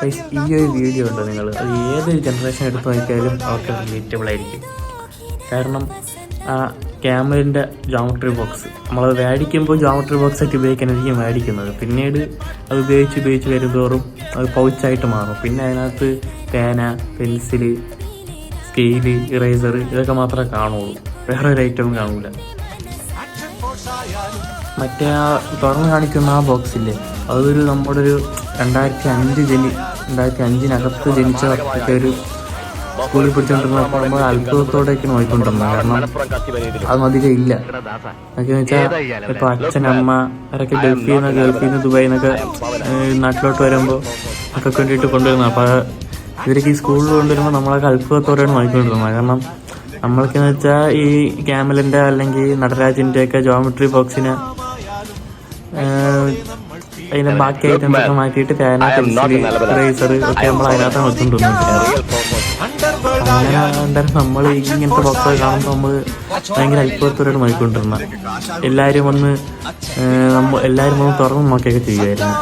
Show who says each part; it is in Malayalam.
Speaker 1: ഈ ഒരു വീഡിയോ ഉണ്ടോ നിങ്ങൾ, അത് ഏതൊരു ജനറേഷൻ എടുത്ത് നോക്കിയാലും അവർക്ക് റിലേറ്റബിൾ ആയിരിക്കും. കാരണം ആ ക്യാമലിൻ്റെ ജോമെട്രി ബോക്സ് നമ്മളത് മേടിക്കുമ്പോൾ ജോമെട്രി ബോക്സ് ആയിട്ട് ഉപയോഗിക്കാനായിരിക്കും മേടിക്കുന്നത്. പിന്നീട് അത് ഉപയോഗിച്ച് വരുന്തോറും അത് പൗച്ചായിട്ട് മാറും. പിന്നെ അതിനകത്ത് പേന, പെൻസില്, സ്കെയില്, ഇറേസർ ഇതൊക്കെ മാത്രമേ കാണുള്ളൂ, വേറെ ഒരു ഐറ്റവും കാണൂല. മറ്റേ ആ തുറന്ന് കാണിക്കുന്ന ആ ബോക്സില്ലേ, അതൊരു നമ്മുടെ ഒരു 2005 ജനിച്ച ഒരു സ്കൂളിൽ പിടിച്ചോണ്ടിരുന്നപ്പോൾ നമ്മൾ അത്ഭുതത്തോടെയൊക്കെ നോക്കിക്കൊണ്ടിരുന്നത്. കാരണം അതൊന്നും അധികം ഇല്ല. എന്നൊക്കെയെന്ന് വെച്ചാൽ ഇപ്പോൾ അച്ഛനമ്മ അവരൊക്കെ ഗൾഫിൽ നിന്ന് ദുബായിൽ നിന്നൊക്കെ നാട്ടിലോട്ട് വരുമ്പോൾ അതൊക്കെ വേണ്ടിയിട്ട് കൊണ്ടുവരുന്നത്. അപ്പോൾ ഇവരൊക്കെ ഈ സ്കൂളിൽ കൊണ്ടുവരുമ്പോൾ നമ്മളൊക്കെ അത്ഭുതത്തോടെയാണ് നോക്കിക്കൊണ്ടിരുന്നത്. കാരണം നമ്മൾക്കെന്ന് വെച്ചാൽ ഈ ക്യാമലിൻ്റെ അല്ലെങ്കിൽ നടരാജിൻ്റെ ഒക്കെ ജോമെട്രി ബോക്സിന് അതിൻ്റെ ബാക്കി ഐറ്റംസൊക്കെ മാറ്റിയിട്ട് പേന, പെൻസില്, ഇറേസർ ഒക്കെ നമ്മൾ അതിനകത്താണ് വെച്ചുകൊണ്ടിരുന്നത്. അങ്ങനെ എന്തായാലും നമ്മൾ ഇങ്ങനത്തെ ബോക്സൊക്കെ കാണുമ്പോൾ നമ്മൾ ഭയങ്കര അത്ഭുതത്തോടെയാണ് നോക്കിക്കൊണ്ടിരുന്നത്. എല്ലാവരും ഒന്ന് തുറന്ന് നോക്കിയൊക്കെ ചെയ്യുമായിരുന്നു.